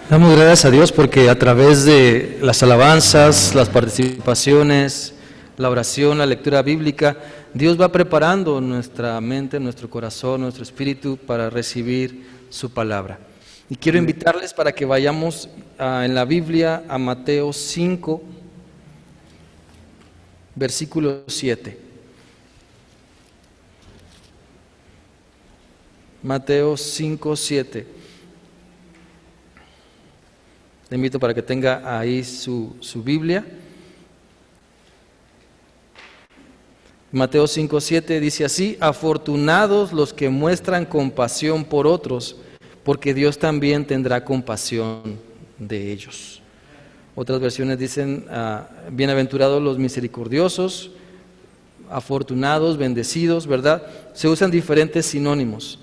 Damos gracias a Dios porque a través de las alabanzas, las participaciones, la oración, la lectura bíblica, Dios va preparando nuestra mente, nuestro corazón, nuestro espíritu para recibir su palabra. Y quiero invitarles para que vayamos en la Biblia a Mateo 5, versículo 7. Mateo 5, 7. Le invito para que tenga ahí su Biblia. Mateo 5:7 dice así: afortunados los que muestran compasión por otros, porque Dios también tendrá compasión de ellos. Otras versiones dicen, bienaventurados los misericordiosos, afortunados, bendecidos, ¿verdad? Se usan diferentes sinónimos.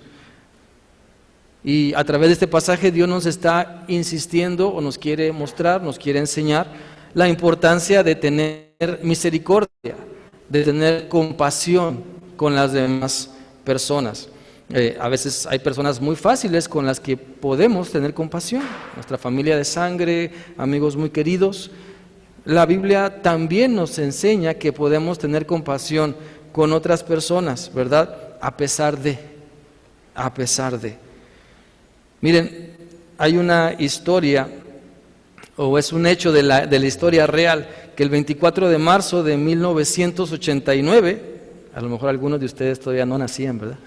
Y a través de este pasaje Dios nos está insistiendo o nos quiere mostrar, nos quiere enseñar la importancia de tener misericordia, de tener compasión con las demás personas. A veces hay personas muy fáciles con las que podemos tener compasión, nuestra familia de sangre, amigos muy queridos. La Biblia también nos enseña que podemos tener compasión con otras personas, ¿verdad? A pesar de. Miren, hay una historia, o es un hecho de la historia real, que el 24 de marzo de 1989, a lo mejor algunos de ustedes todavía no nacían, ¿verdad?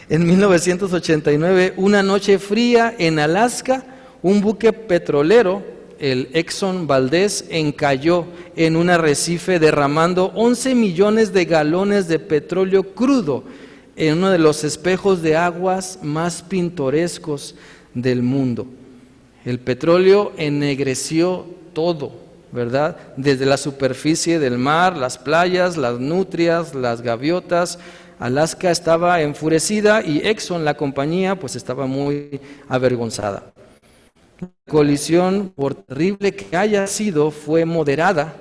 En 1989, una noche fría en Alaska, un buque petrolero, el Exxon Valdez, encalló en un arrecife derramando 11 millones de galones de petróleo crudo en uno de los espejos de aguas más pintorescos del mundo. El petróleo ennegreció todo, ¿verdad? Desde la superficie del mar, las playas, las nutrias, las gaviotas. Alaska estaba enfurecida y Exxon, la compañía, pues estaba muy avergonzada. La colisión, por terrible que haya sido, fue moderada.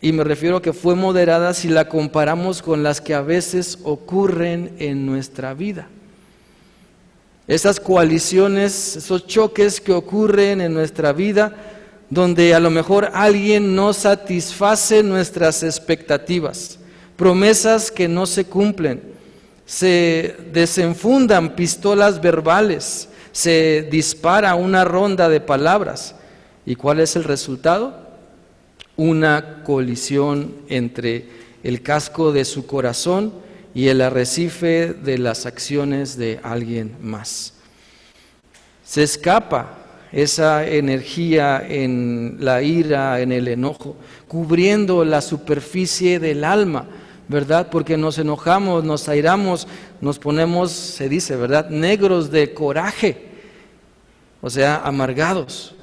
Y me refiero a que fue moderada si la comparamos con las que a veces ocurren en nuestra vida. Esas coaliciones, esos choques que ocurren en nuestra vida, donde a lo mejor alguien no satisface nuestras expectativas, promesas que no se cumplen, se desenfundan pistolas verbales, se dispara una ronda de palabras. ¿Y cuál es el resultado? Una colisión entre el casco de su corazón y el arrecife de las acciones de alguien más. Se escapa esa energía en la ira, en el enojo, cubriendo la superficie del alma, ¿verdad? Porque nos enojamos, nos airamos, nos ponemos, se dice, ¿verdad?, negros de coraje, o sea, amargados.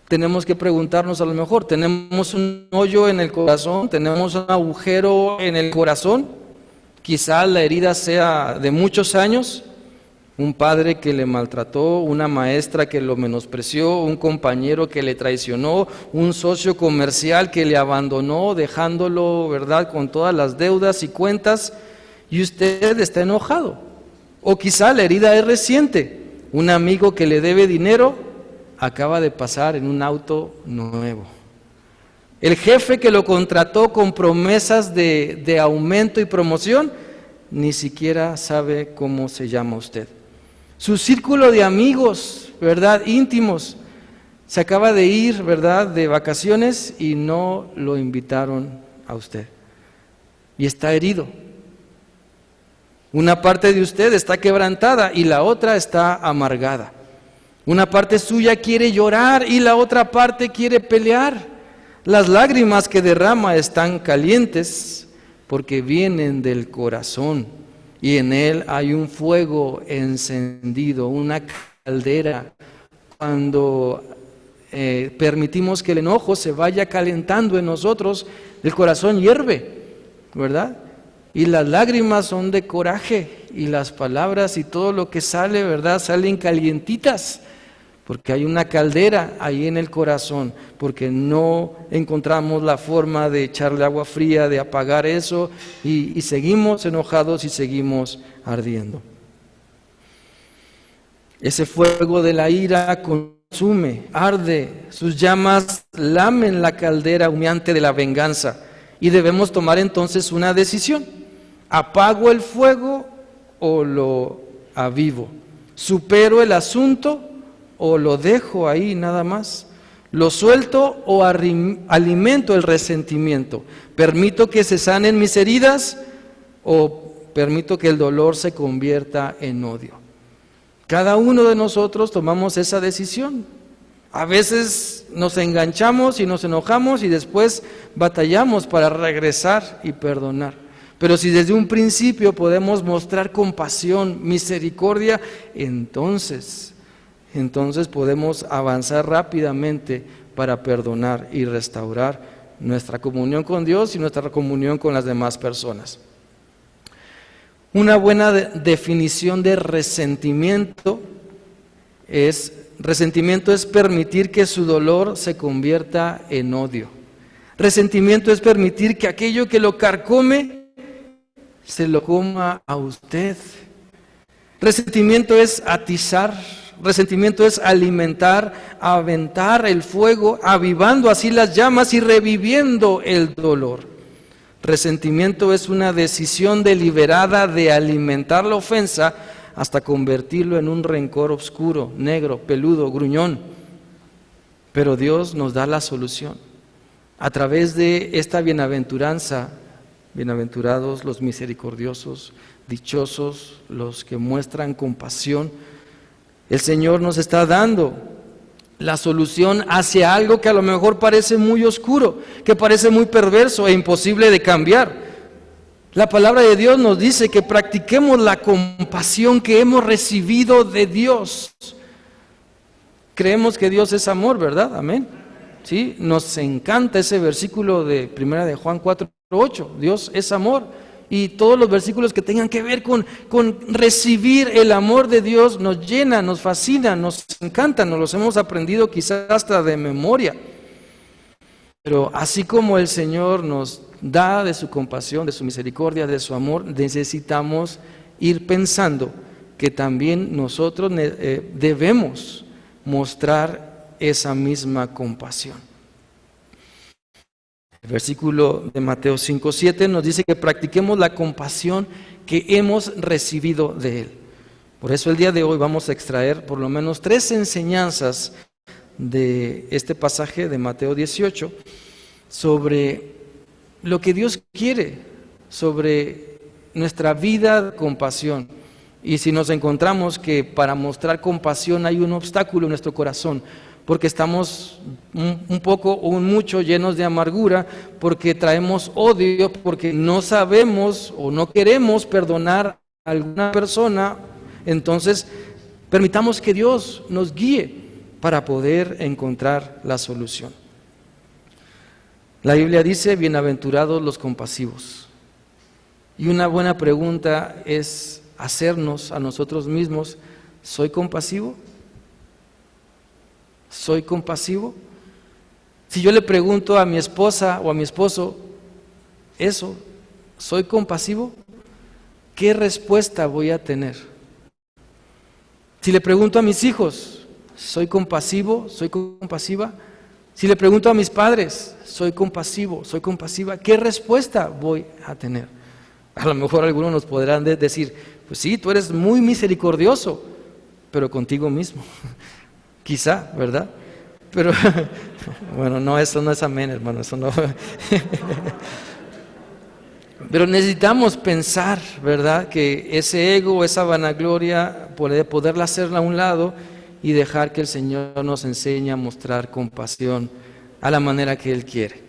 Tenemos que preguntarnos, a lo mejor, ¿tenemos un hoyo en el corazón? ¿Tenemos un agujero en el corazón? Quizá la herida sea de muchos años, un padre que le maltrató, una maestra que lo menospreció, un compañero que le traicionó, un socio comercial que le abandonó, dejándolo, ¿verdad?, con todas las deudas y cuentas, y usted está enojado. O quizá la herida es reciente, un amigo que le debe dinero, acaba de pasar en un auto nuevo. El jefe que lo contrató con promesas de aumento y promoción, ni siquiera sabe cómo se llama usted. Su círculo de amigos, ¿verdad?, íntimos, se acaba de ir, ¿verdad?, de vacaciones y no lo invitaron a usted. Y está herido. Una parte de usted está quebrantada y la otra está amargada. Una parte suya quiere llorar y la otra parte quiere pelear. Las lágrimas que derrama están calientes porque vienen del corazón y en él hay un fuego encendido, una caldera. Cuando permitimos que el enojo se vaya calentando en nosotros, el corazón hierve, ¿verdad? Y las lágrimas son de coraje y las palabras y todo lo que sale, ¿verdad?, salen calientitas. Porque hay una caldera ahí en el corazón, porque no encontramos la forma de echarle agua fría, de apagar eso, y seguimos enojados y seguimos ardiendo. Ese fuego de la ira consume, arde, sus llamas lamen la caldera humeante de la venganza y debemos tomar entonces una decisión. ¿Apago el fuego o lo avivo? ¿Supero el asunto o lo dejo ahí nada más? ¿Lo suelto o alimento el resentimiento? ¿Permito que se sanen mis heridas o permito que el dolor se convierta en odio? Cada uno de nosotros tomamos esa decisión. A veces nos enganchamos y nos enojamos y después batallamos para regresar y perdonar. Pero si desde un principio podemos mostrar compasión, misericordia, entonces podemos avanzar rápidamente para perdonar y restaurar nuestra comunión con Dios y nuestra comunión con las demás personas. Una buena definición de resentimiento es permitir que su dolor se convierta en odio. Resentimiento es permitir que aquello que lo carcome se lo coma a usted. Resentimiento es atizar, resentimiento es alimentar, aventar el fuego, avivando así las llamas y reviviendo el dolor. Resentimiento es una decisión deliberada de alimentar la ofensa hasta convertirlo en un rencor oscuro, negro, peludo, gruñón. Pero Dios nos da la solución. A través de esta bienaventuranza, bienaventurados los misericordiosos, dichosos los que muestran compasión, el Señor nos está dando la solución hacia algo que a lo mejor parece muy oscuro, que parece muy perverso e imposible de cambiar. La palabra de Dios nos dice que practiquemos la compasión que hemos recibido de Dios. Creemos que Dios es amor, ¿verdad? Amén. Sí, nos encanta ese versículo de 1 de Juan 4:8. Dios es amor. Y todos los versículos que tengan que ver con recibir el amor de Dios nos llenan, nos fascinan, nos encantan, nos los hemos aprendido quizás hasta de memoria. Pero así como el Señor nos da de su compasión, de su misericordia, de su amor, necesitamos ir pensando que también nosotros debemos mostrar esa misma compasión. El versículo de Mateo 5:7 nos dice que practiquemos la compasión que hemos recibido de Él. Por eso el día de hoy vamos a extraer por lo menos 3 enseñanzas de este pasaje de Mateo 18 sobre lo que Dios quiere, sobre nuestra vida de compasión. Y si nos encontramos que para mostrar compasión hay un obstáculo en nuestro corazón, porque estamos un poco o un mucho llenos de amargura, porque traemos odio, porque no sabemos o no queremos perdonar a alguna persona, entonces permitamos que Dios nos guíe para poder encontrar la solución. La Biblia dice, bienaventurados los compasivos. Y una buena pregunta es hacernos a nosotros mismos, ¿soy compasivo? ¿Soy compasivo? Si yo le pregunto a mi esposa o a mi esposo eso, ¿soy compasivo? ¿Qué respuesta voy a tener? Si le pregunto a mis hijos, ¿soy compasivo? ¿Soy compasiva? Si le pregunto a mis padres, ¿soy compasivo? ¿Soy compasiva? ¿Qué respuesta voy a tener? A lo mejor algunos nos podrán decir, pues sí, tú eres muy misericordioso, pero contigo mismo. Quizá, ¿verdad? Pero, bueno, no, eso no es amén, hermano, eso no. Pero necesitamos pensar, ¿verdad? Que ese ego, esa vanagloria, poderla hacerla a un lado y dejar que el Señor nos enseñe a mostrar compasión a la manera que Él quiere.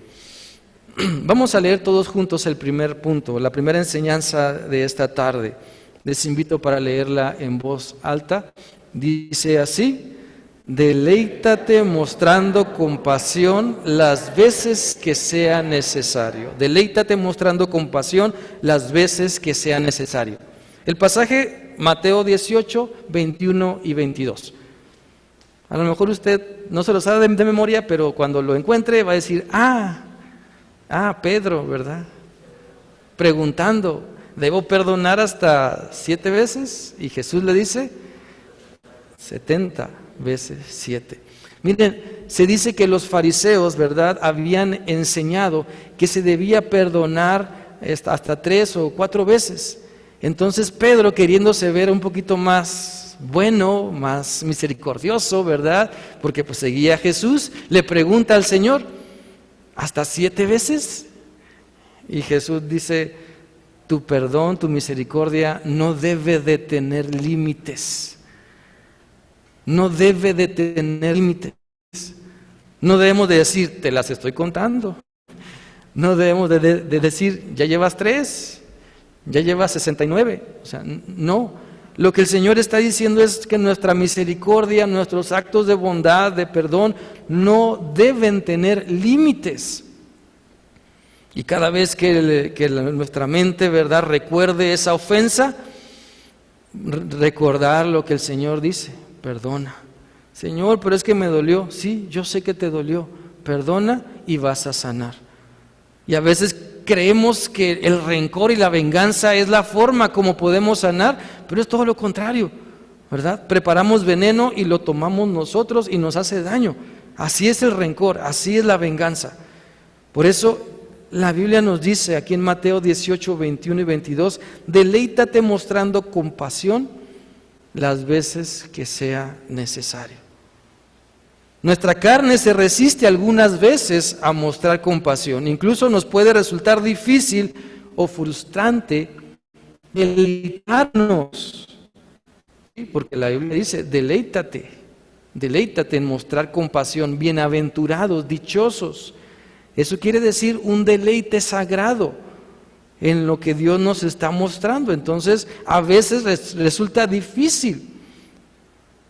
Vamos a leer todos juntos el primer punto, la primera enseñanza de esta tarde. Les invito para leerla en voz alta. Dice así: deleítate mostrando compasión las veces que sea necesario. Deleítate mostrando compasión las veces que sea necesario. El pasaje, Mateo 18, 21 y 22. A lo mejor usted no se lo sabe de memoria, pero cuando lo encuentre va a decir, Pedro, ¿verdad? Preguntando, ¿debo perdonar hasta 7 veces? Y Jesús le dice, 70 veces 7. Miren, se dice que los fariseos, ¿verdad?, habían enseñado que se debía perdonar hasta 3 o 4 veces. Entonces Pedro, queriéndose ver un poquito más bueno, más misericordioso, ¿verdad?, porque pues seguía a Jesús, le pregunta al Señor, ¿hasta 7 veces? Y Jesús dice, tu perdón, tu misericordia no debe de tener límites. No debe de tener límites. No debemos de decir, te las estoy contando. No debemos de decir, ya llevas 3, ya llevas 69. O sea, no. Lo que el Señor está diciendo es que nuestra misericordia, nuestros actos de bondad, de perdón, no deben tener límites. Y cada vez que nuestra mente, ¿verdad?, recuerde esa ofensa, recordar lo que el Señor dice, perdona. Señor, pero es que me dolió. Sí, yo sé que te dolió. Perdona y vas a sanar. Y a veces creemos que el rencor y la venganza es la forma como podemos sanar, pero es todo lo contrario, ¿verdad? Preparamos veneno y lo tomamos nosotros y nos hace daño. Así es el rencor, así es la venganza. Por eso la Biblia nos dice aquí en Mateo 18, 21 y 22, deleítate mostrando compasión las veces que sea necesario. Nuestra carne se resiste algunas veces a mostrar compasión. Incluso nos puede resultar difícil o frustrante deleitarnos. Porque la Biblia dice, deleítate en mostrar compasión. Bienaventurados, dichosos. Eso quiere decir un deleite sagrado en lo que Dios nos está mostrando. Entonces, a veces resulta difícil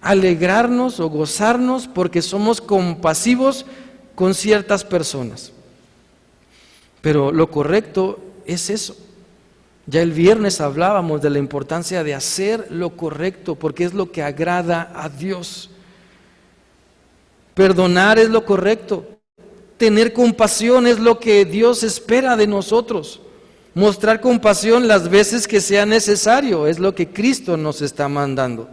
alegrarnos o gozarnos porque somos compasivos con ciertas personas. Pero lo correcto es eso. Ya el viernes hablábamos de la importancia de hacer lo correcto porque es lo que agrada a Dios. Perdonar es lo correcto. Tener compasión es lo que Dios espera de nosotros. Mostrar compasión las veces que sea necesario es lo que Cristo nos está mandando.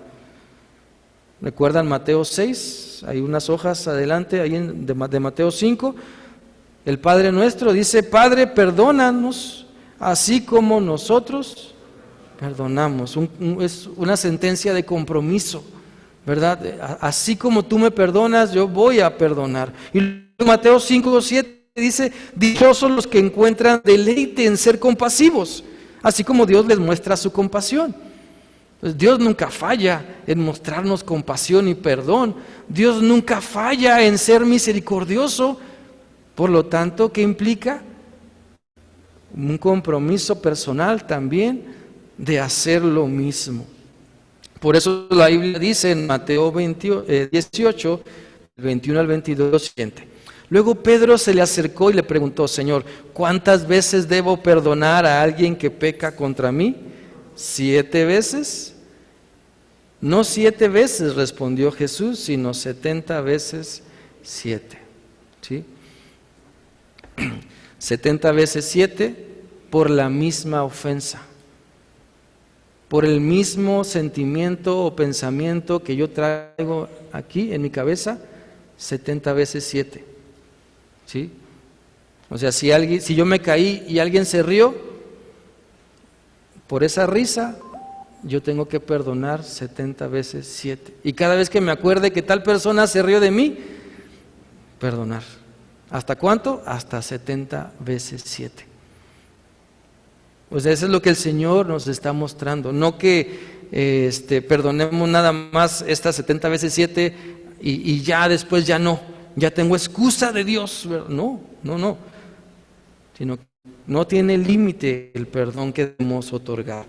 ¿Recuerdan Mateo 6? Hay unas hojas adelante ahí de Mateo 5. El Padre nuestro dice, Padre, perdónanos, así como nosotros perdonamos. Es una sentencia de compromiso, ¿verdad? Así como tú me perdonas, yo voy a perdonar. Y Mateo 5, 7 dice, dichosos los que encuentran deleite en ser compasivos, así como Dios les muestra su compasión. Pues Dios nunca falla en mostrarnos compasión y perdón. Dios nunca falla en ser misericordioso. Por lo tanto, ¿qué implica? Un compromiso personal también de hacer lo mismo. Por eso la Biblia dice en Mateo 18, 21 al 22, siguiente. Luego Pedro se le acercó y le preguntó, Señor, ¿cuántas veces debo perdonar a alguien que peca contra mí? ¿7 veces? No 7 veces, respondió Jesús, sino 70 veces 7. ¿Sí? 70 veces 7 por la misma ofensa, por el mismo sentimiento o pensamiento que yo traigo aquí en mi cabeza, 70 veces 7. ¿Sí? O sea, si yo me caí y alguien se rió, por esa risa yo tengo que perdonar 70 veces 7. Y cada vez que me acuerde que tal persona se rió de mí, perdonar. ¿Hasta cuánto? Hasta 70 veces 7. O sea, eso es lo que el Señor nos está mostrando. No que perdonemos nada más estas 70 veces 7 y ya después ya no. Ya tengo excusa de Dios. No. Sino que no tiene límite el perdón que debemos otorgar.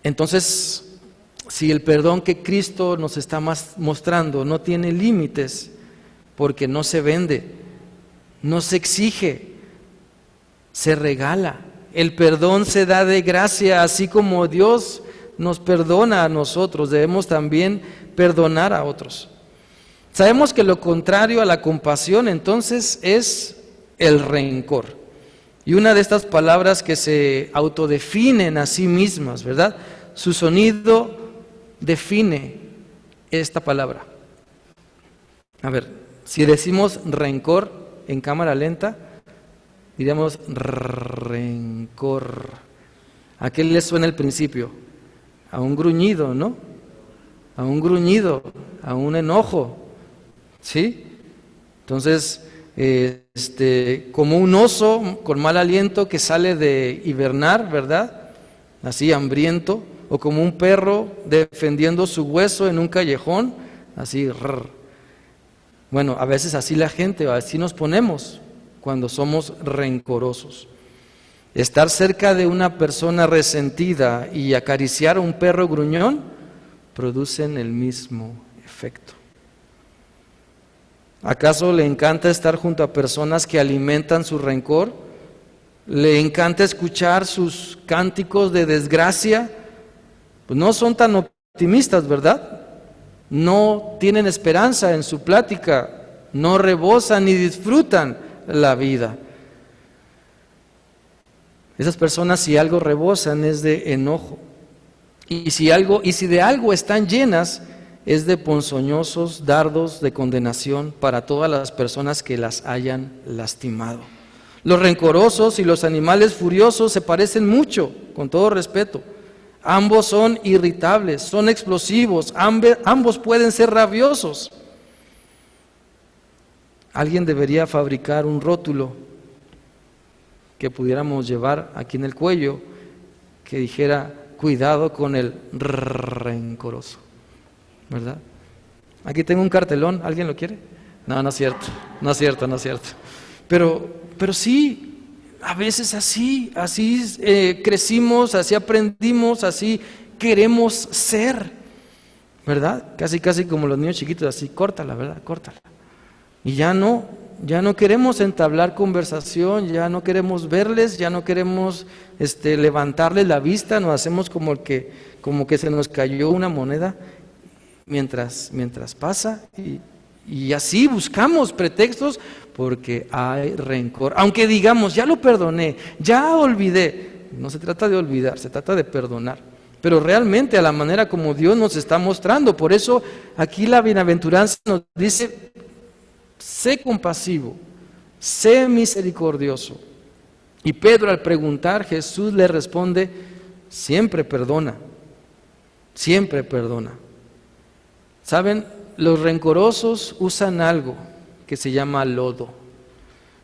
Entonces, si el perdón que Cristo nos está mostrando no tiene límites, porque no se vende, no se exige, se regala. El perdón se da de gracia, así como Dios nos perdona a nosotros, debemos también perdonar a otros. Sabemos que lo contrario a la compasión entonces es el rencor. Y una de estas palabras que se autodefinen a sí mismas, ¿verdad? Su sonido define esta palabra? A ver, si decimos rencor en cámara lenta, diríamos rencor. ¿A qué le suena el principio? A un gruñido, ¿no? A un gruñido, a un enojo, ¿sí? Entonces, como un oso con mal aliento que sale de hibernar, ¿verdad? Así hambriento, o como un perro defendiendo su hueso en un callejón, así. Bueno, a veces así la gente, así nos ponemos cuando somos rencorosos. Estar cerca de una persona resentida y acariciar a un perro gruñón producen el mismo efecto. ¿Acaso le encanta estar junto a personas que alimentan su rencor? ¿Le encanta escuchar sus cánticos de desgracia? Pues no son tan optimistas, ¿verdad? No tienen esperanza en su plática, no rebosan ni disfrutan la vida. Esas personas, si algo rebosan, es de enojo. Y si de algo están llenas, es de ponzoñosos dardos de condenación para todas las personas que las hayan lastimado. Los rencorosos y los animales furiosos se parecen mucho, con todo respeto. Ambos son irritables, son explosivos, ambos pueden ser rabiosos. Alguien debería fabricar un rótulo que pudiéramos llevar aquí en el cuello, que dijera: cuidado con el rencoroso, ¿verdad? Aquí tengo un cartelón, ¿alguien lo quiere? No, no es cierto, no es cierto, no es cierto. Pero sí, a veces así crecimos, así aprendimos, así queremos ser, ¿verdad? Casi como los niños chiquitos, así, córtala, ¿verdad? Córtala. Y ya no queremos entablar conversación, ya no queremos verles, ya no queremos levantarles la vista, nos hacemos como que se nos cayó una moneda mientras pasa, y así buscamos pretextos porque hay rencor. Aunque digamos, ya lo perdoné, ya olvidé. No se trata de olvidar, se trata de perdonar. Pero realmente a la manera como Dios nos está mostrando. Por eso aquí la bienaventuranza nos dice: sé compasivo, sé misericordioso. Y Pedro, al preguntar, Jesús le responde: siempre perdona, siempre perdona. ¿Saben? Los rencorosos usan algo que se llama lodo.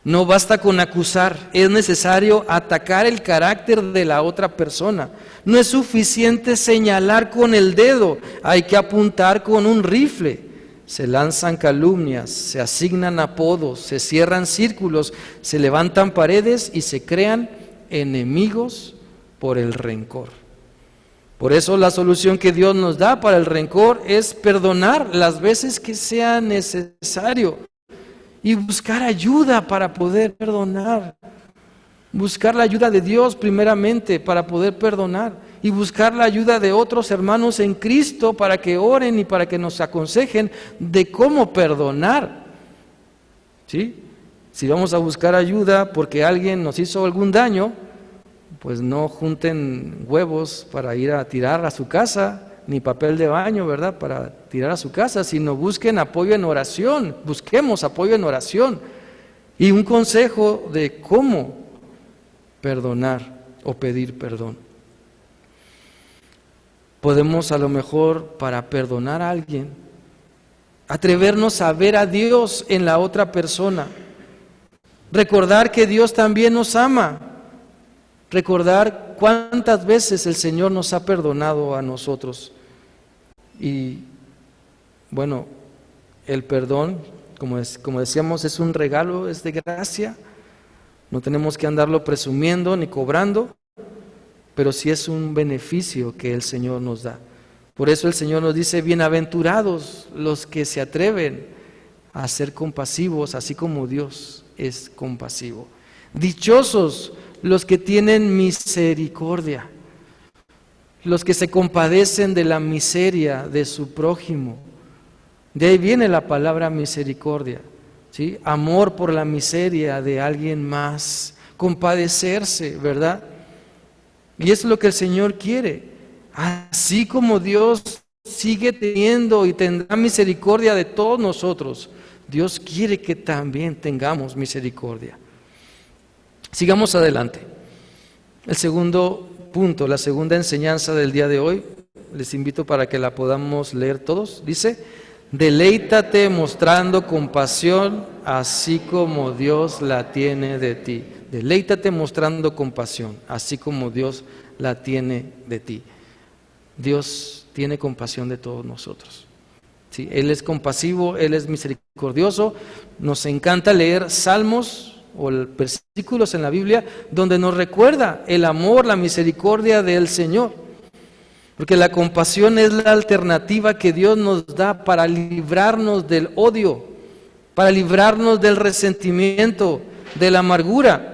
No basta con acusar, es necesario atacar el carácter de la otra persona. No es suficiente señalar con el dedo, hay que apuntar con un rifle. Se lanzan calumnias, se asignan apodos, se cierran círculos, se levantan paredes y se crean enemigos por el rencor. Por eso la solución que Dios nos da para el rencor es perdonar las veces que sea necesario y buscar ayuda para poder perdonar. Buscar la ayuda de Dios primeramente para poder perdonar y buscar la ayuda de otros hermanos en Cristo para que oren y para que nos aconsejen de cómo perdonar. ¿Sí? Si vamos a buscar ayuda porque alguien nos hizo algún daño, pues no junten huevos para ir a tirar a su casa, ni papel de baño, ¿verdad?, para tirar a su casa, sino busquen apoyo en oración, busquemos apoyo en oración y un consejo de cómo perdonar o pedir perdón. Podemos a lo mejor, para perdonar a alguien, atrevernos a ver a Dios en la otra persona, recordar que Dios también nos ama, recordar cuántas veces el Señor nos ha perdonado a nosotros. Y bueno, el perdón, como decíamos, es un regalo, es de gracia. No tenemos que andarlo presumiendo ni cobrando, pero sí es un beneficio que el Señor nos da. Por eso el Señor nos dice: bienaventurados los que se atreven a ser compasivos, así como Dios es compasivo. Dichosos los que tienen misericordia, los que se compadecen de la miseria de su prójimo. De ahí viene la palabra misericordia, ¿sí? Amor por la miseria de alguien más, compadecerse, ¿verdad? Y es lo que el Señor quiere. Así como Dios sigue teniendo y tendrá misericordia de todos nosotros, Dios quiere que también tengamos misericordia. Sigamos adelante. El segundo punto, la segunda enseñanza del día de hoy, les invito para que la podamos leer todos. Dice: deleítate mostrando compasión, así como Dios la tiene de ti. Deleítate mostrando compasión, así como Dios la tiene de ti. Dios tiene compasión de todos nosotros. ¿Sí? Él es compasivo, Él es misericordioso. Nos encanta leer salmos o versículos en la Biblia donde nos recuerda el amor, la misericordia del Señor. Porque la compasión es la alternativa que Dios nos da para librarnos del odio, para librarnos del resentimiento, de la amargura.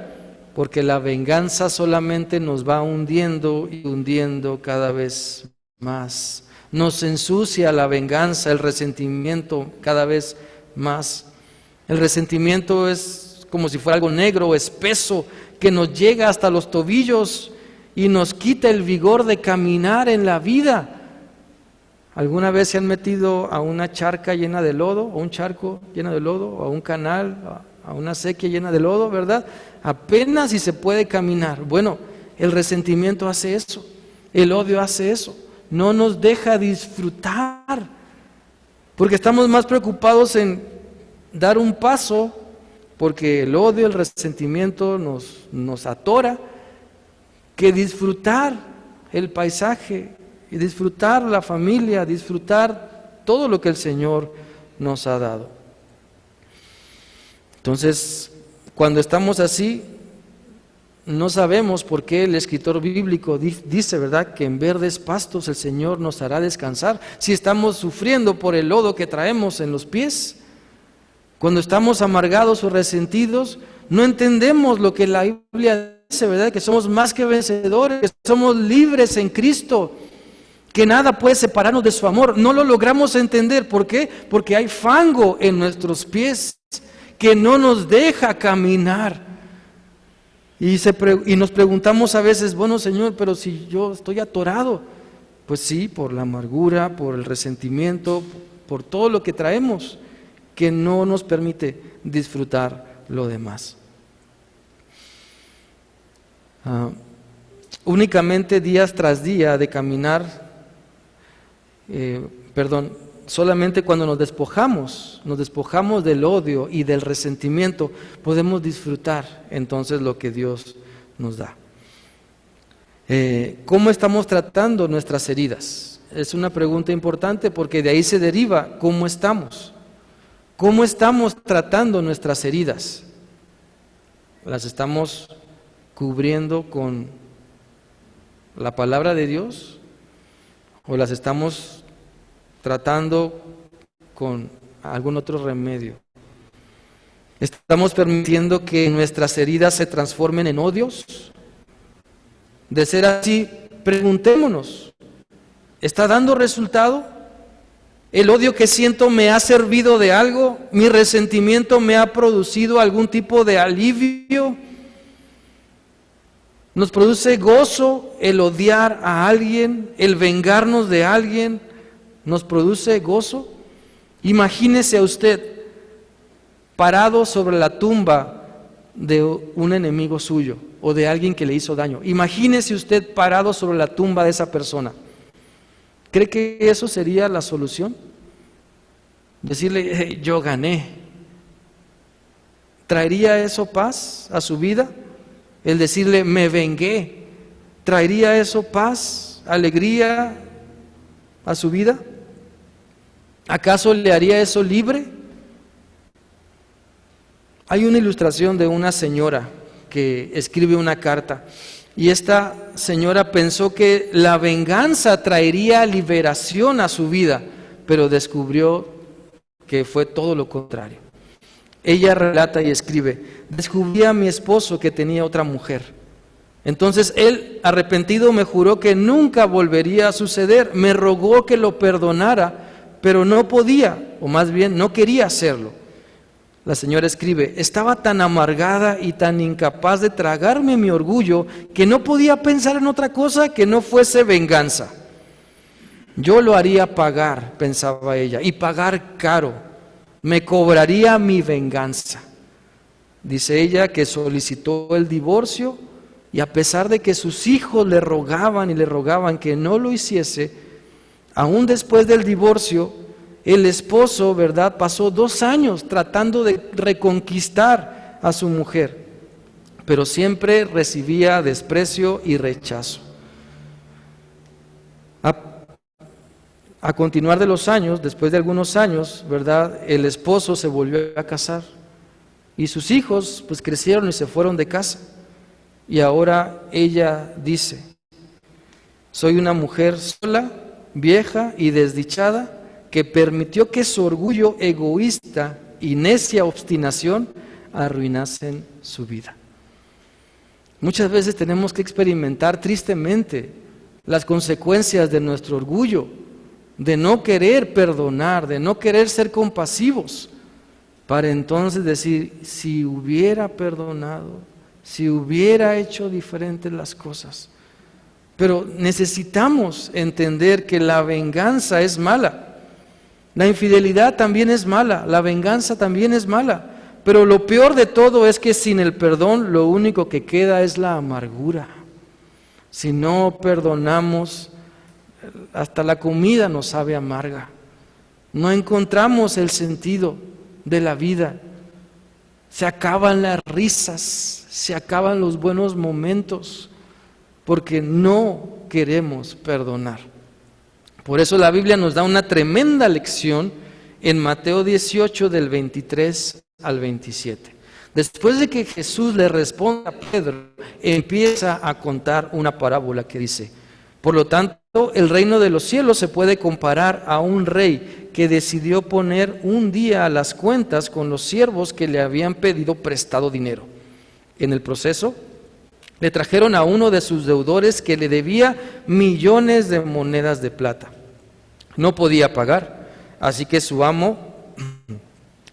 Porque la venganza solamente nos va hundiendo y hundiendo cada vez más. Nos ensucia la venganza, el resentimiento cada vez más. El resentimiento es como si fuera algo negro, espeso, que nos llega hasta los tobillos y nos quita el vigor de caminar en la vida. ¿Alguna vez se han metido a una charca llena de lodo, o un charco lleno de lodo, o a un canal, a una acequia llena de lodo, verdad? Apenas si se puede caminar. Bueno, el resentimiento hace eso, el odio hace eso, no nos deja disfrutar, porque estamos más preocupados en dar un paso, porque el odio, el resentimiento nos atora, que disfrutar el paisaje, y disfrutar la familia, disfrutar todo lo que el Señor nos ha dado. Entonces, cuando estamos así, no sabemos por qué el escritor bíblico dice, ¿verdad?, que en verdes pastos el Señor nos hará descansar. Si estamos sufriendo por el lodo que traemos en los pies, cuando estamos amargados o resentidos, no entendemos lo que la Biblia dice, ¿verdad?, que somos más que vencedores, que somos libres en Cristo, que nada puede separarnos de su amor. No lo logramos entender. ¿Por qué? Porque hay fango en nuestros pies que no nos deja caminar. Y nos preguntamos a veces, bueno, Señor, pero si yo estoy atorado. Pues sí, por la amargura, por el resentimiento, por todo lo que traemos, que no nos permite disfrutar lo demás. Únicamente días tras día de caminar, solamente cuando nos despojamos del odio y del resentimiento, podemos disfrutar entonces lo que Dios nos da. ¿Cómo estamos tratando nuestras heridas? Es una pregunta importante porque de ahí se deriva cómo estamos. ¿Cómo estamos tratando nuestras heridas? ¿Las estamos cubriendo con la palabra de Dios? ¿O las estamos tratando con algún otro remedio? ¿Estamos permitiendo que nuestras heridas se transformen en odios? De ser así, preguntémonos, ¿está dando resultado? ¿El odio que siento me ha servido de algo? ¿Mi resentimiento me ha producido algún tipo de alivio? ¿Nos produce gozo el odiar a alguien, el vengarnos de alguien? ¿Nos produce gozo? Imagínese a usted parado sobre la tumba de un enemigo suyo o de alguien que le hizo daño. Imagínese usted parado sobre la tumba de esa persona. ¿Cree que eso sería la solución? Decirle, hey, yo gané. ¿Traería eso paz a su vida? El decirle, me vengué, ¿traería eso paz, alegría a su vida? ¿Acaso le haría eso libre? Hay una ilustración de una señora que escribe una carta, y esta señora pensó que la venganza traería liberación a su vida, pero descubrió que fue todo lo contrario. Ella relata y escribe, descubrí a mi esposo que tenía otra mujer. Entonces él, arrepentido, me juró que nunca volvería a suceder. Me rogó que lo perdonara, pero no podía, o más bien no quería hacerlo. La señora escribe, estaba tan amargada y tan incapaz de tragarme mi orgullo que no podía pensar en otra cosa que no fuese venganza. Yo lo haría pagar, pensaba ella, y pagar caro. Me cobraría mi venganza. Dice ella que solicitó el divorcio y a pesar de que sus hijos le rogaban y le rogaban que no lo hiciese, aún después del divorcio, el esposo, ¿verdad?, pasó 2 años tratando de reconquistar a su mujer, pero siempre recibía desprecio y rechazo. A continuar de los años, después de algunos años, ¿verdad?, el esposo se volvió a casar y sus hijos pues crecieron y se fueron de casa. Y ahora ella dice: soy una mujer sola, vieja y desdichada, que permitió que su orgullo egoísta y necia obstinación arruinasen su vida. Muchas veces tenemos que experimentar tristemente las consecuencias de nuestro orgullo, de no querer perdonar, de no querer ser compasivos, para entonces decir: si hubiera perdonado, si hubiera hecho diferentes las cosas. Pero necesitamos entender que la venganza es mala, la infidelidad también es mala, la venganza también es mala, pero lo peor de todo es que sin el perdón lo único que queda es la amargura. Si no perdonamos, hasta la comida nos sabe amarga, no encontramos el sentido de la vida, se acaban las risas, se acaban los buenos momentos, porque no queremos perdonar. Por eso la Biblia nos da una tremenda lección en Mateo 18 del 23 al 27. Después de que Jesús le responde a Pedro, empieza a contar una parábola que dice: por lo tanto, el reino de los cielos se puede comparar a un rey que decidió poner un día a las cuentas con los siervos que le habían pedido prestado dinero. En el proceso, le trajeron a uno de sus deudores que le debía millones de monedas de plata. No podía pagar, así que su amo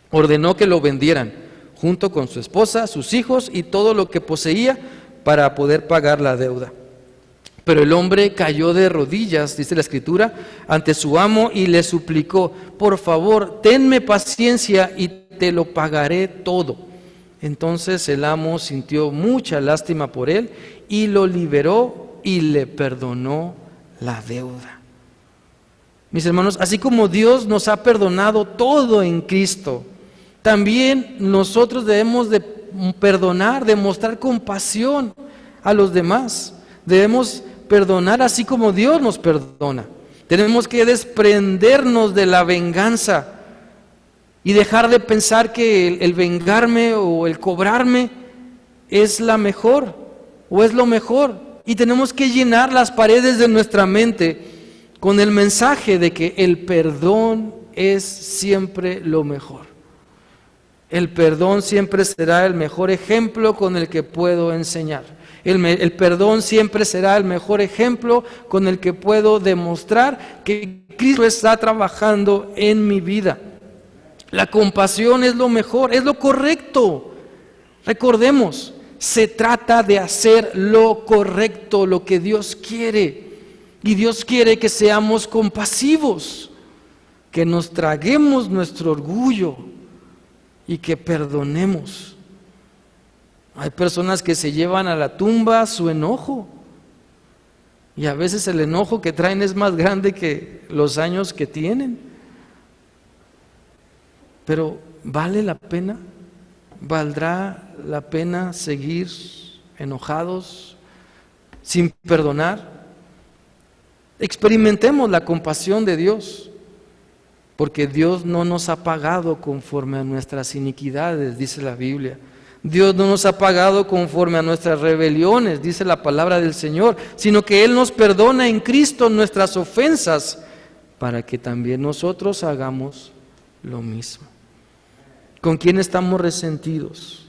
ordenó que lo vendieran, junto con su esposa, sus hijos y todo lo que poseía, para poder pagar la deuda. Pero el hombre cayó de rodillas, dice la Escritura, ante su amo y le suplicó: por favor, tenme paciencia y te lo pagaré todo. Entonces el amo sintió mucha lástima por él y lo liberó y le perdonó la deuda. Mis hermanos, así como Dios nos ha perdonado todo en Cristo, también nosotros debemos de perdonar, de mostrar compasión a los demás. Debemos perdonar así como Dios nos perdona. Tenemos que desprendernos de la venganza y dejar de pensar que el vengarme o el cobrarme es la mejor o es lo mejor. Y tenemos que llenar las paredes de nuestra mente con el mensaje de que el perdón es siempre lo mejor. El perdón siempre será el mejor ejemplo con el que puedo enseñar. El perdón siempre será el mejor ejemplo con el que puedo demostrar que Cristo está trabajando en mi vida. La compasión es lo mejor, es lo correcto. Recordemos, se trata de hacer lo correcto, lo que Dios quiere. Y Dios quiere que seamos compasivos, que nos traguemos nuestro orgullo y que perdonemos. Hay personas que se llevan a la tumba su enojo, y a veces el enojo que traen es más grande que los años que tienen. Pero ¿vale la pena? ¿Valdrá la pena seguir enojados, sin perdonar? Experimentemos la compasión de Dios, porque Dios no nos ha pagado conforme a nuestras iniquidades, dice la Biblia. Dios no nos ha pagado conforme a nuestras rebeliones, dice la palabra del Señor, sino que Él nos perdona en Cristo nuestras ofensas, para que también nosotros hagamos lo mismo. ¿Con quién estamos resentidos?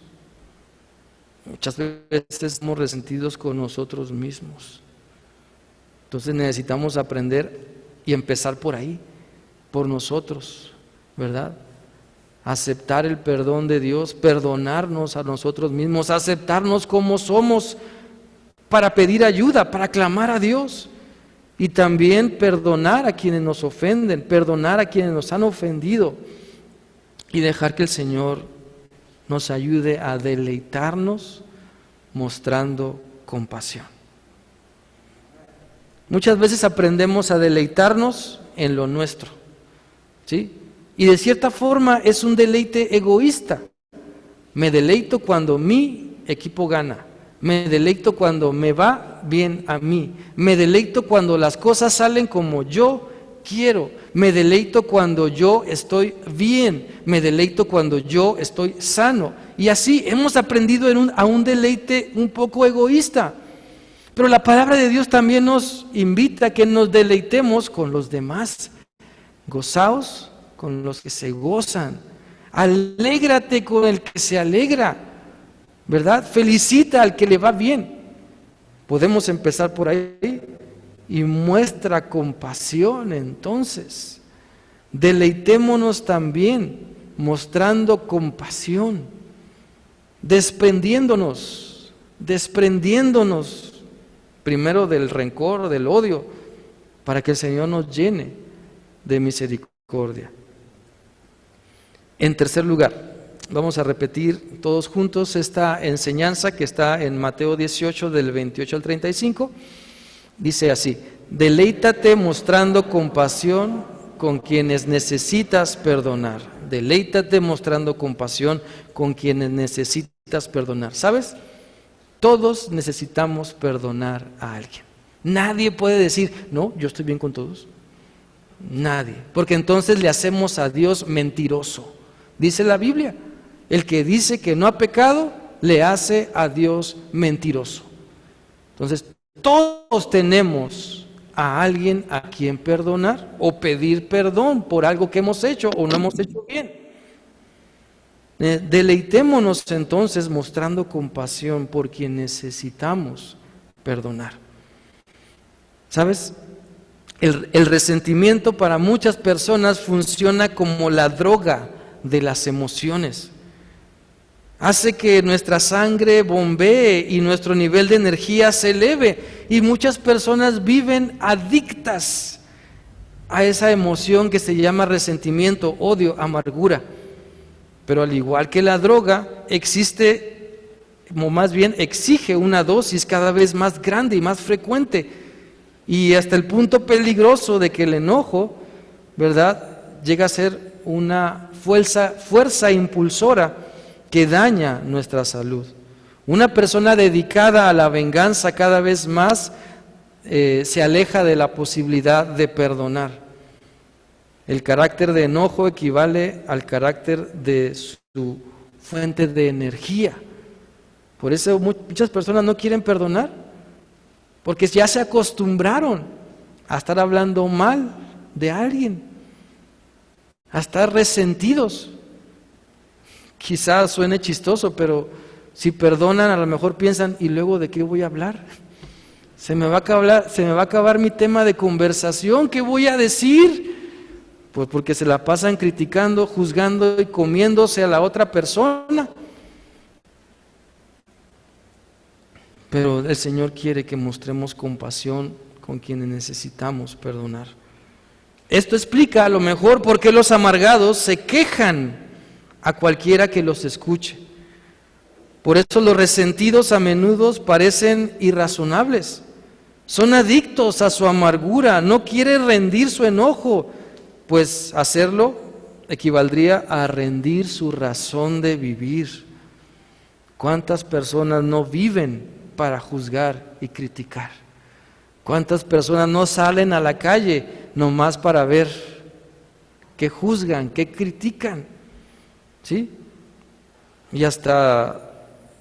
Muchas veces estamos resentidos con nosotros mismos. Entonces necesitamos aprender y empezar por ahí, por nosotros, ¿verdad? Aceptar el perdón de Dios, perdonarnos a nosotros mismos, aceptarnos como somos para pedir ayuda, para clamar a Dios. Y también perdonar a quienes nos ofenden, perdonar a quienes nos han ofendido y dejar que el Señor nos ayude a deleitarnos mostrando compasión. Muchas veces aprendemos a deleitarnos en lo nuestro, ¿sí? Y de cierta forma es un deleite egoísta. Me deleito cuando mi equipo gana. Me deleito cuando me va bien a mí. Me deleito cuando las cosas salen como yo quiero. Me deleito cuando yo estoy bien. Me deleito cuando yo estoy sano. Y así hemos aprendido a un deleite un poco egoísta. Pero la palabra de Dios también nos invita a que nos deleitemos con los demás. Gozaos con los que se gozan. Alégrate con el que se alegra, ¿verdad? Felicita al que le va bien. Podemos empezar por ahí. Y muestra compasión entonces. Deleitémonos también mostrando compasión, desprendiéndonos primero del rencor, del odio, para que el Señor nos llene de misericordia. En tercer lugar, vamos a repetir todos juntos esta enseñanza que está en Mateo 18 del 28 al 35. Dice así: deleítate mostrando compasión con quienes necesitas perdonar. Deleítate mostrando compasión con quienes necesitas perdonar. ¿Sabes? Todos necesitamos perdonar a alguien. Nadie puede decir, no, yo estoy bien con todos. Nadie. Porque entonces le hacemos a Dios mentiroso. Dice la Biblia, el que dice que no ha pecado, le hace a Dios mentiroso. Entonces, todos tenemos a alguien a quien perdonar o pedir perdón por algo que hemos hecho o no hemos hecho bien. Deleitémonos entonces mostrando compasión por quien necesitamos perdonar. ¿Sabes? El resentimiento para muchas personas funciona como la droga de las emociones. Hace que nuestra sangre bombee y nuestro nivel de energía se eleve. Y muchas personas viven adictas a esa emoción que se llama resentimiento, odio, amargura. Pero al igual que la droga, existe, o más bien exige una dosis cada vez más grande y más frecuente. Y hasta el punto peligroso de que el enojo, ¿verdad?, llega a ser una fuerza impulsora que daña nuestra salud. Una persona dedicada a la venganza cada vez más se aleja de la posibilidad de perdonar. El carácter de enojo equivale al carácter de su fuente de energía. Por eso muchas personas no quieren perdonar, porque ya se acostumbraron a estar hablando mal de alguien, a estar resentidos. Quizás suene chistoso, pero si perdonan, a lo mejor piensan, ¿y luego de qué voy a hablar? Se me va a acabar mi tema de conversación, ¿qué voy a decir? Pues porque se la pasan criticando, juzgando y comiéndose a la otra persona. Pero el Señor quiere que mostremos compasión con quienes necesitamos perdonar. Esto explica a lo mejor por qué los amargados se quejan a cualquiera que los escuche. Por eso los resentidos a menudo parecen irrazonables. Son adictos a su amargura, no quieren rendir su enojo, pues hacerlo equivaldría a rendir su razón de vivir. ¿Cuántas personas no viven para juzgar y criticar? ¿Cuántas personas no salen a la calle nomás para ver que juzgan, que critican? ¿Sí? Y hasta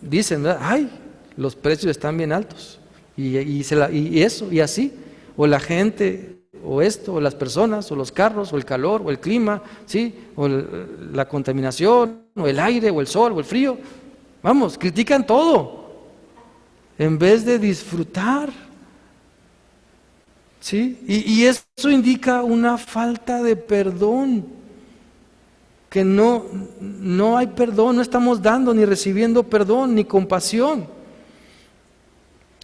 dicen, ¿verdad?, ay, los precios están bien altos. Y eso, y así. O la gente, o esto, o las personas, o los carros, o el calor, o el clima, ¿sí? O la contaminación, o el aire, o el sol, o el frío. Vamos, critican todo, en vez de disfrutar. ¿Sí? Y eso indica una falta de perdón, que no hay perdón, no estamos dando ni recibiendo perdón ni compasión.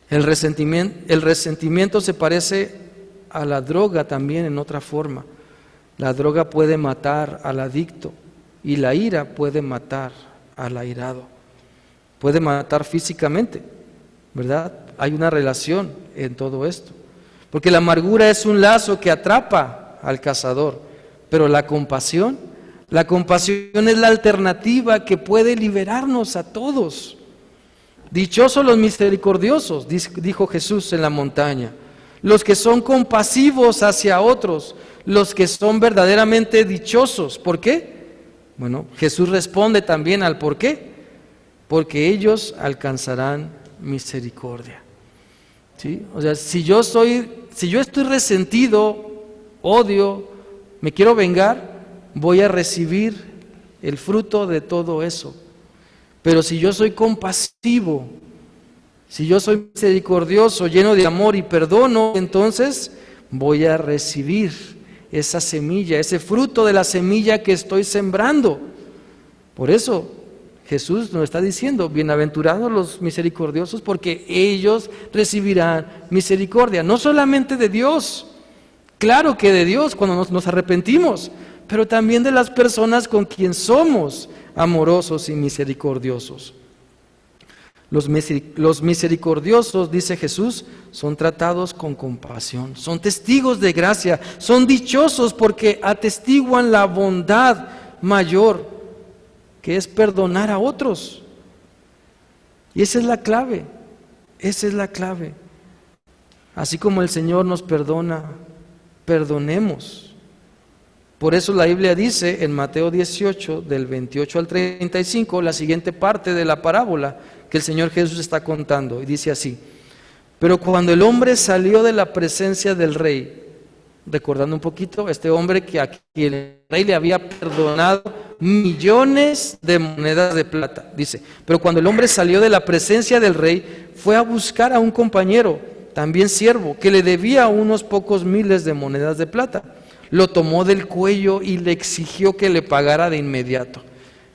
El resentimiento se parece a la droga también en otra forma. La droga puede matar al adicto y la ira puede matar al airado. Puede matar físicamente, ¿verdad? Hay una relación en todo esto. Porque la amargura es un lazo que atrapa al cazador, pero la compasión es la alternativa que puede liberarnos a todos. Dichosos los misericordiosos, dijo Jesús en la montaña, los que son compasivos hacia otros, los que son verdaderamente dichosos. ¿Por qué? Bueno, Jesús responde también al por qué. Porque ellos alcanzarán misericordia. ¿Sí? O sea, si yo estoy resentido, odio, me quiero vengar, voy a recibir el fruto de todo eso. Pero si yo soy compasivo, si yo soy misericordioso, lleno de amor y perdono, entonces voy a recibir esa semilla, ese fruto de la semilla que estoy sembrando. Por eso Jesús nos está diciendo, bienaventurados los misericordiosos, porque ellos recibirán misericordia, no solamente de Dios, claro que de Dios cuando nos arrepentimos, pero también de las personas con quien somos amorosos y misericordiosos. Los misericordiosos, dice Jesús, son tratados con compasión, son testigos de gracia, son dichosos porque atestiguan la bondad mayor, que es perdonar a otros. Y esa es la clave, esa es la clave. Así como el Señor nos perdona, perdonemos. Por eso la Biblia dice en Mateo 18, del 28 al 35, la siguiente parte de la parábola que el Señor Jesús está contando, y dice así: pero cuando el hombre salió de la presencia del rey, recordando un poquito, este hombre que aquí el rey le había perdonado millones de monedas de plata, dice, pero cuando el hombre salió de la presencia del rey, fue a buscar a un compañero, también siervo, que le debía unos pocos miles de monedas de plata. Lo tomó del cuello y le exigió que le pagara de inmediato.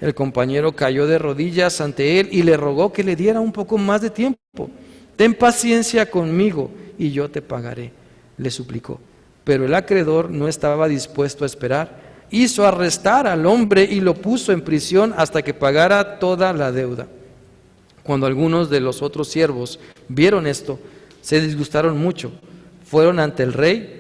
El compañero cayó de rodillas ante él y le rogó que le diera un poco más de tiempo. Ten paciencia conmigo y yo te pagaré, le suplicó. Pero el acreedor no estaba dispuesto a esperar. Hizo arrestar al hombre y lo puso en prisión hasta que pagara toda la deuda. Cuando algunos de los otros siervos vieron esto, se disgustaron mucho. Fueron ante el rey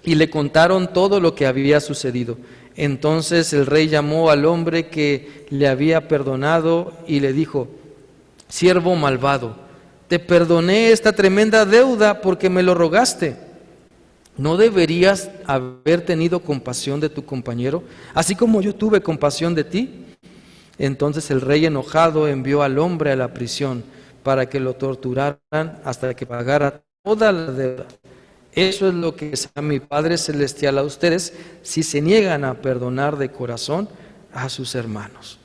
y le contaron todo lo que había sucedido. Entonces el rey llamó al hombre que le había perdonado y le dijo: siervo malvado, te perdoné esta tremenda deuda porque me lo rogaste. ¿No deberías haber tenido compasión de tu compañero, así como yo tuve compasión de ti? Entonces el rey enojado envió al hombre a la prisión para que lo torturaran hasta que pagara toda la deuda. Eso es lo que desea mi Padre Celestial a ustedes si se niegan a perdonar de corazón a sus hermanos.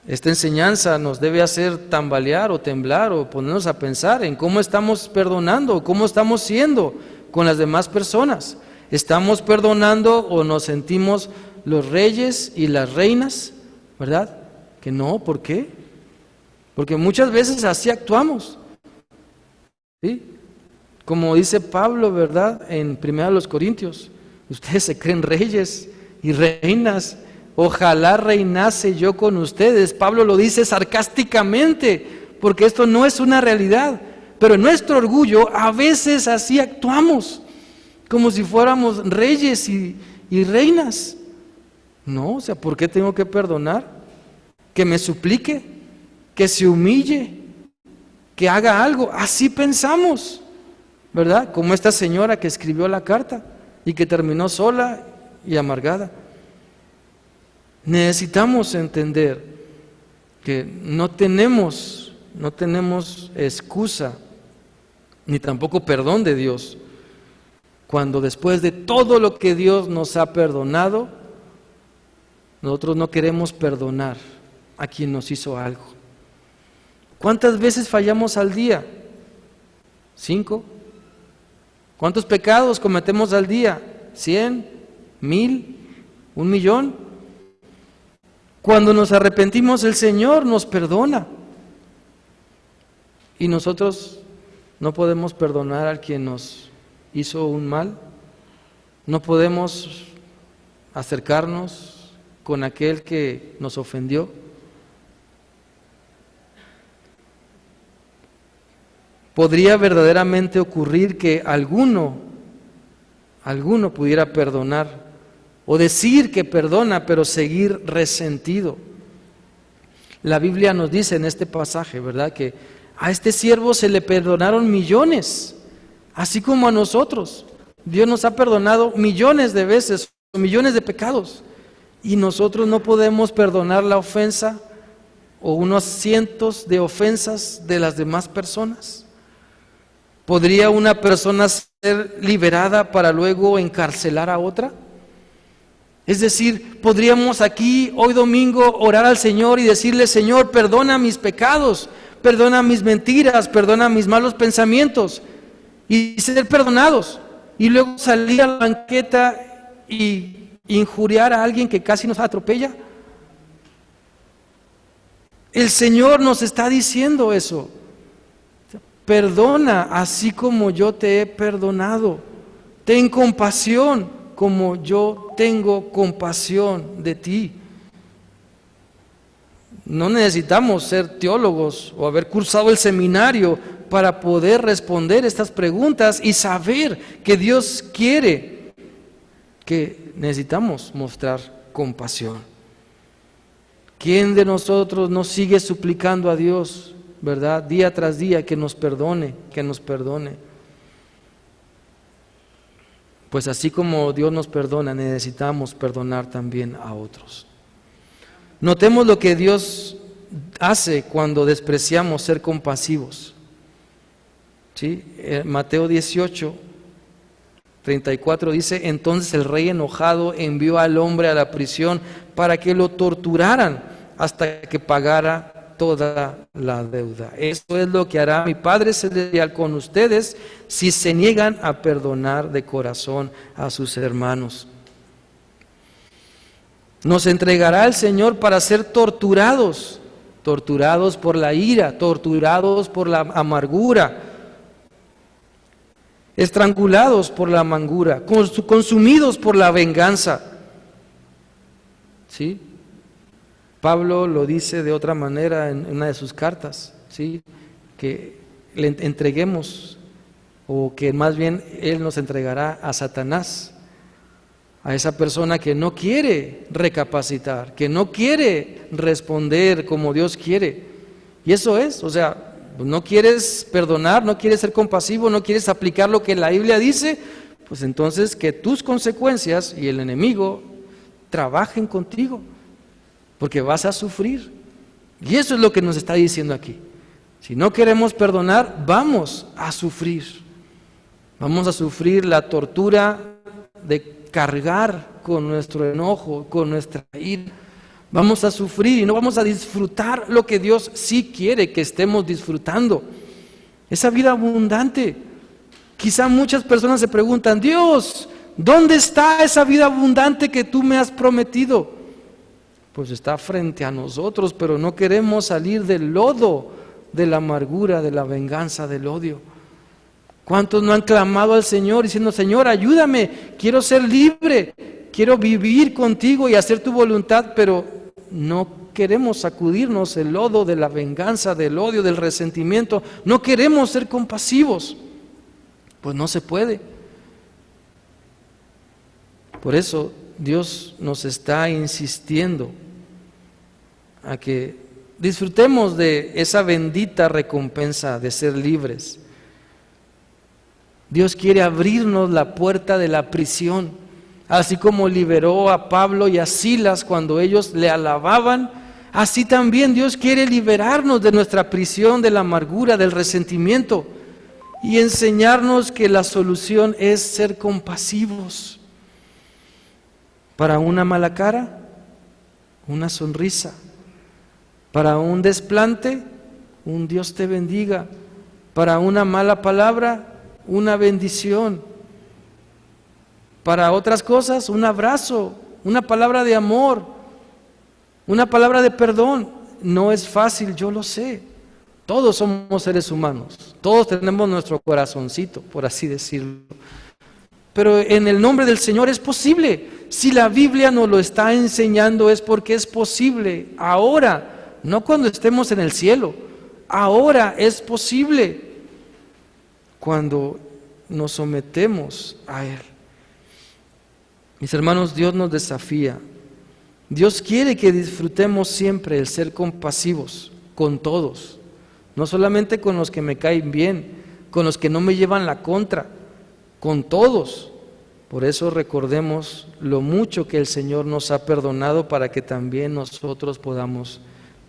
Esta enseñanza nos debe hacer tambalear o temblar o ponernos a pensar en cómo estamos perdonando, cómo estamos siendo con las demás personas. ¿Estamos perdonando o nos sentimos los reyes y las reinas? ¿Verdad? Que no, ¿por qué? Porque muchas veces así actuamos. ¿Sí? Como dice Pablo, ¿verdad? En 1 Corintios, ustedes se creen reyes y reinas. Ojalá reinase yo con ustedes. Pablo lo dice sarcásticamente, porque esto no es una realidad. Pero en nuestro orgullo a veces así actuamos, como si fuéramos reyes y reinas. No, o sea, ¿por qué tengo que perdonar? Que me suplique, que se humille, que haga algo. Así pensamos, ¿verdad? Como esta señora que escribió la carta y que terminó sola y amargada. Necesitamos entender que no tenemos excusa ni tampoco perdón de Dios cuando después de todo lo que Dios nos ha perdonado, nosotros no queremos perdonar a quien nos hizo algo. ¿Cuántas veces fallamos al día? 5. ¿Cuántos pecados cometemos al día? 100, 1000, 1,000,000. Cuando nos arrepentimos, el Señor nos perdona. Y nosotros No podemos perdonar al quien nos hizo un mal. No podemos acercarnos con aquel que nos ofendió. ¿Podría verdaderamente ocurrir que alguno pudiera perdonar o decir que perdona pero seguir resentido? La Biblia nos dice en este pasaje, ¿verdad?, que a este siervo se le perdonaron millones, así como a nosotros. Dios nos ha perdonado millones de veces, millones de pecados, y nosotros no podemos perdonar la ofensa o unos cientos de ofensas de las demás personas. ¿Podría una persona ser liberada para luego encarcelar a otra? Es decir, podríamos aquí hoy domingo orar al Señor y decirle: Señor, perdona mis pecados, perdona mis mentiras, perdona mis malos pensamientos, y ser perdonados, y luego salir a la banqueta y injuriar a alguien que casi nos atropella. El Señor nos está diciendo eso: perdona así como yo te he perdonado, ten compasión como yo tengo compasión de ti. No necesitamos ser teólogos o haber cursado el seminario para poder responder estas preguntas y saber que Dios quiere que necesitamos mostrar compasión. ¿Quién de nosotros no sigue suplicando a Dios, verdad, día tras día, que nos perdone, que nos perdone? Pues así como Dios nos perdona, necesitamos perdonar también a otros. Notemos lo que Dios hace cuando despreciamos ser compasivos. ¿Sí? Mateo 18, 34 dice: entonces el rey enojado envió al hombre a la prisión para que lo torturaran hasta que pagara toda la deuda. Eso es lo que hará mi Padre Celestial con ustedes si se niegan a perdonar de corazón a sus hermanos. Nos entregará el Señor para ser torturados por la ira, torturados por la amargura, estrangulados por la amargura, consumidos por la venganza. ¿Sí? Pablo lo dice de otra manera en una de sus cartas, ¿sí?, que le entreguemos, o que más bien Él nos entregará a Satanás, a esa persona que no quiere recapacitar, que no quiere responder como Dios quiere. Y eso es, o sea, no quieres perdonar, no quieres ser compasivo, no quieres aplicar lo que la Biblia dice, pues entonces que tus consecuencias y el enemigo trabajen contigo, porque vas a sufrir. Y eso es lo que nos está diciendo aquí. Si no queremos perdonar, vamos a sufrir. Vamos a sufrir la tortura de cargar con nuestro enojo, con nuestra ira. Vamos a sufrir y no vamos a disfrutar lo que Dios sí quiere que estemos disfrutando. Esa vida abundante. Quizá muchas personas se preguntan: Dios, ¿dónde está esa vida abundante que tú me has prometido? Pues está frente a nosotros, pero no queremos salir del lodo de la amargura, de la venganza, del odio. ¿Cuántos no han clamado al Señor diciendo: Señor, ayúdame, quiero ser libre, quiero vivir contigo y hacer tu voluntad? Pero no queremos sacudirnos el lodo de la venganza, del odio, del resentimiento. No queremos ser compasivos. Pues no se puede. Por eso Dios nos está insistiendo a que disfrutemos de esa bendita recompensa de ser libres. Dios quiere abrirnos la puerta de la prisión, así como liberó a Pablo y a Silas cuando ellos le alababan. Así también Dios quiere liberarnos de nuestra prisión, de la amargura, del resentimiento, y enseñarnos que la solución es ser compasivos. Para una mala cara, una sonrisa. Para un desplante, un Dios te bendiga. Para una mala palabra, una bendición. Para otras cosas, un abrazo, una palabra de amor, una palabra de perdón. No es fácil, yo lo sé. Todos somos seres humanos, todos tenemos nuestro corazoncito, por así decirlo. Pero en el nombre del Señor es posible. Si la Biblia nos lo está enseñando es porque es posible. Ahora, no cuando estemos en el cielo. Ahora es posible cuando nos sometemos a Él. Mis hermanos, Dios nos desafía. Dios quiere que disfrutemos siempre el ser compasivos con todos. No solamente con los que me caen bien, con los que no me llevan la contra, con todos. Por eso recordemos lo mucho que el Señor nos ha perdonado para que también nosotros podamos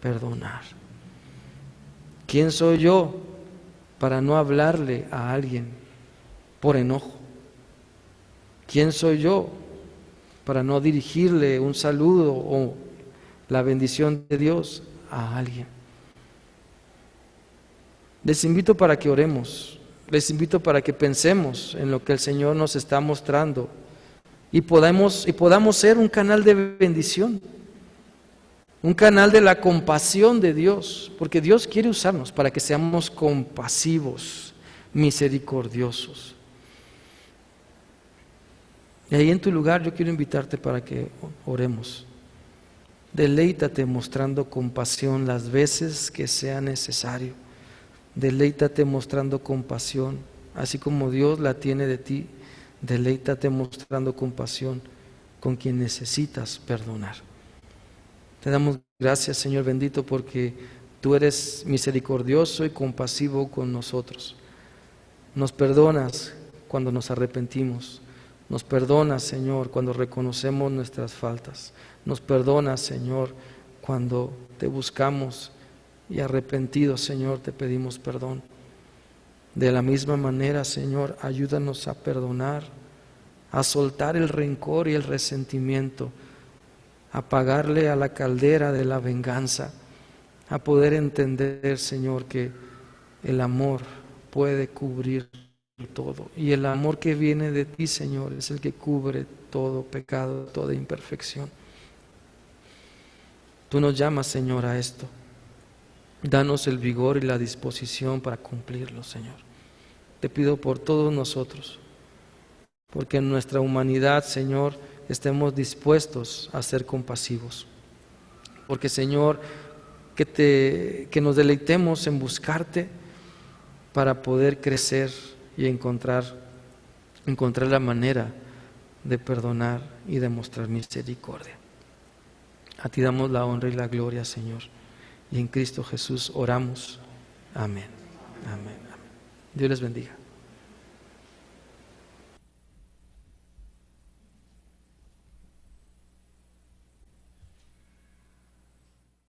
perdonar. ¿Quién soy yo para no hablarle a alguien por enojo? ¿Quién soy yo para no dirigirle un saludo o la bendición de Dios a alguien? Les invito para que oremos, les invito para que pensemos en lo que el Señor nos está mostrando y podamos ser un canal de bendición, un canal de la compasión de Dios, porque Dios quiere usarnos para que seamos compasivos, misericordiosos. Y ahí en tu lugar yo quiero invitarte para que oremos. Deleítate mostrando compasión las veces que sea necesario. Deleítate mostrando compasión, así como Dios la tiene de ti. Deleítate mostrando compasión con quien necesitas perdonar. Te damos gracias, Señor bendito, porque tú eres misericordioso y compasivo con nosotros. Nos perdonas cuando nos arrepentimos. Nos perdonas, Señor, cuando reconocemos nuestras faltas. Nos perdonas, Señor, cuando te buscamos y arrepentidos, Señor, te pedimos perdón. De la misma manera, Señor, ayúdanos a perdonar, a soltar el rencor y el resentimiento, a pagarle a la caldera de la venganza, a poder entender, Señor, que el amor puede cubrir todo. Y el amor que viene de ti, Señor, es el que cubre todo pecado, toda imperfección. Tú nos llamas, Señor, a esto. Danos el vigor y la disposición para cumplirlo, Señor. Te pido por todos nosotros, porque en nuestra humanidad, Señor, estemos dispuestos a ser compasivos. Porque, Señor, que nos deleitemos en buscarte para poder crecer y encontrar la manera de perdonar y de mostrar misericordia. A ti damos la honra y la gloria, Señor. Y en Cristo Jesús oramos. Amén. Amén. Amén. Dios les bendiga.